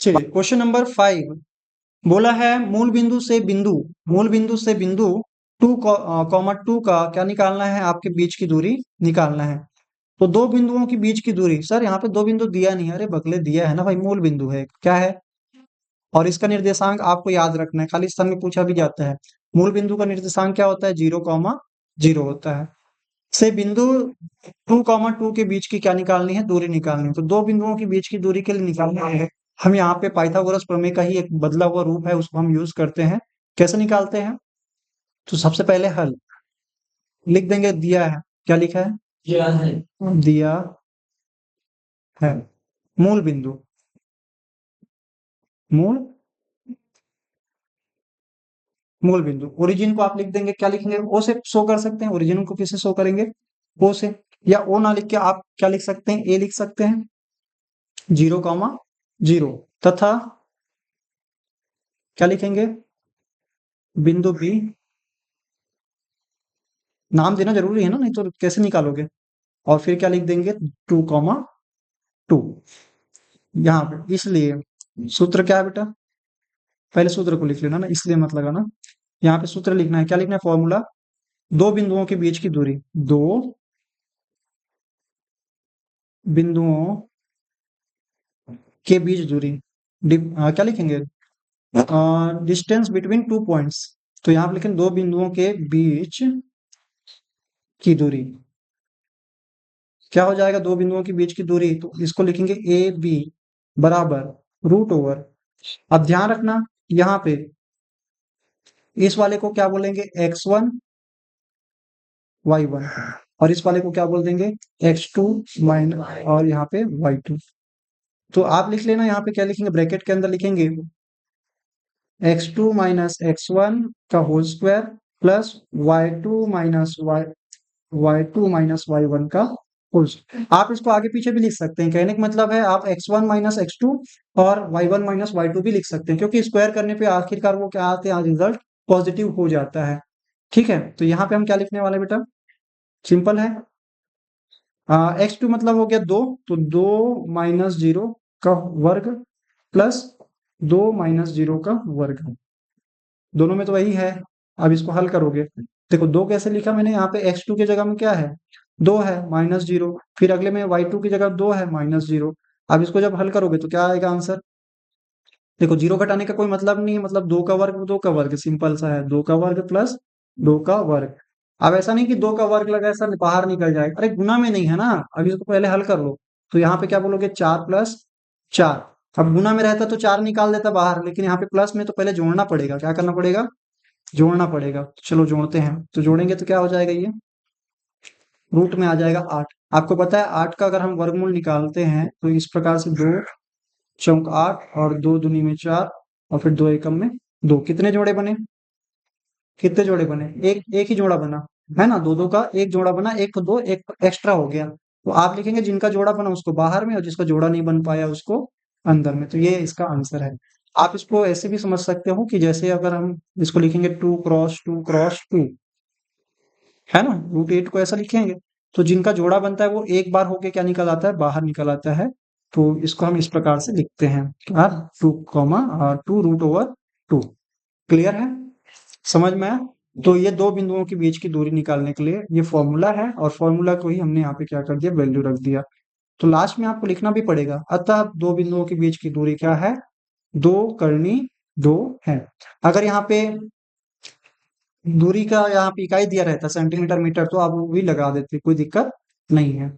चलिए question number 5 बोला है मूल बिंदु से बिंदु 2, 2 का क्या निकालना है, आपके बीच की दूरी निकालना है। तो दो बिंदुओं के बीच की दूरी, सर यहाँ पे दो बिंदु दिया नहीं है, अरे बगले दिया है ना भाई, मूल बिंदु है क्या है, और इसका निर्देशांक आपको याद रखना है, खाली स्थान में पूछा भी जाता है। मूल बिंदु का निर्देशांक क्या होता है, 0, 0 होता है। से बिंदु 2, 2 के बीच की क्या निकालनी है, दूरी निकालनी है। तो दो बिंदुओं के बीच की दूरी के लिए निकालना है, हम यहाँ पे पाइथागोरस प्रमेय का ही एक बदला हुआ रूप है, उसको हम यूज करते हैं। कैसे निकालते हैं, तो सबसे पहले हल लिख देंगे, दिया है, क्या लिखा है, दिया है मूल बिंदु, मूल मूल बिंदु। ओरिजिन को आप लिख देंगे, क्या लिखेंगे, ओ से शो कर सकते हैं। ओरिजिन को किससे शो करेंगे, ओ से, या ओ ना लिख के आप क्या लिख सकते हैं, ए लिख सकते हैं, 0, 0 तथा क्या लिखेंगे, बिंदु बी, नाम देना जरूरी है ना, नहीं तो कैसे निकालोगे। और फिर क्या लिख देंगे, 2, 2 यहाँ पे। इसलिए सूत्र क्या है बेटा, पहले सूत्र को लिख लेना ना, इसलिए मत लगाना। यहाँ पे सूत्र लिखना है, क्या लिखना है, फॉर्मूला, दो बिंदुओं के बीच की दूरी, दो बिंदुओं के बीच दूरी, क्या लिखेंगे, डिस्टेंस बिटवीन 2 पॉइंट्स। तो यहाँ पे लिखें दो बिंदुओं के बीच की दूरी, क्या हो जाएगा, दो बिंदुओं के बीच की दूरी, तो इसको लिखेंगे ए बी बराबर √ओवर। अब ध्यान रखना, यहाँ पे इस वाले को क्या बोलेंगे, x1 y1, और इस वाले को क्या बोल देंगे, x2 माइनस, और यहाँ पे y2। तो आप लिख लेना, यहाँ पे क्या लिखेंगे, ब्रैकेट के अंदर लिखेंगे x2 माइनस x1 का whole square plus y2 minus y2 minus y1 का होल स्क्वायर। आप इसको आगे पीछे भी लिख सकते हैं, कहने का मतलब है आप x1 माइनस x2 और y1 माइनस y2 भी लिख सकते हैं, क्योंकि स्क्वायर करने पे आखिरकार वो क्या आते हैं, रिजल्ट पॉजिटिव हो जाता है। ठीक है, तो यहाँ पे हम क्या लिखने वाले बेटा, सिंपल है, x2 मतलब हो गया 2, तो 2 - 0 का वर्ग प्लस 2 - 0 का वर्ग, दोनों में तो वही है। अब इसको हल करोगे, देखो 2 कैसे लिखा मैंने, यहाँ पे x2 की जगह में क्या है, 2 है -0, फिर अगले में y2 की जगह 2 है -0। अब इसको जब हल करोगे तो क्या आएगा आंसर, देखो 0 घटाने का कोई मतलब नहीं है, मतलब 2 का वर्ग 2 का वर्ग, सिंपल सा है, 2 का वर्ग प्लस 2 का वर्ग। अब ऐसा नहीं कि 2 का वर्ग लगा ऐसा बाहर निकल जाएगा, अरे गुना में नहीं है ना, अब इसको पहले हल कर लो। तो यहाँ पे क्या बोलोगे, 4 + 4। अब गुना में रहता तो 4 निकाल देता बाहर, लेकिन यहाँ पे प्लस में तो पहले जोड़ना पड़ेगा, क्या करना पड़ेगा, जोड़ना पड़ेगा। चलो जोड़ते हैं, तो जोड़ेंगे तो क्या हो जाएगा, ये रूट में आ जाएगा 8। आपको पता है 8 का अगर हम वर्गमूल निकालते हैं तो इस प्रकार से, 2 चौक 8 और 2 दूनी में 4 और फिर 2 एकम में 2, कितने जोड़े बने, कितने जोड़े बने, एक ही जोड़ा बना है ना, 2 2 का एक जोड़ा बना, एक तो 2 एक एक्स्ट्रा हो गया। तो आप लिखेंगे जिनका जोड़ा बना उसको बाहर में, और जिसका जोड़ा नहीं बन पाया उसको अंदर में। तो ये इसका आंसर है। आप इसको ऐसे भी समझ सकते हो कि जैसे अगर हम इसको लिखेंगे 2 × 2 × 2, है ना, √8 को ऐसा लिखेंगे, तो जिनका जोड़ा बनता है वो एक बार होके क्या निकल आता है, बाहर निकल आता है। तो इसको हम इस प्रकार से लिखते हैं, 2, 2 क्लियर है, समझ में आया। तो ये दो बिंदुओं के बीच की दूरी निकालने के लिए ये फॉर्मूला है, और फॉर्मूला को ही हमने यहाँ पे क्या कर दिया, वैल्यू रख दिया। तो लास्ट में आपको लिखना भी पड़ेगा, अतः दो बिंदुओं के बीच की दूरी क्या है, 2 × 2 है। अगर यहाँ पे दूरी का यहाँ पे इकाई दिया रहता सेंटीमीटर मीटर, तो आप वो भी लगा देते, कोई दिक्कत नहीं है।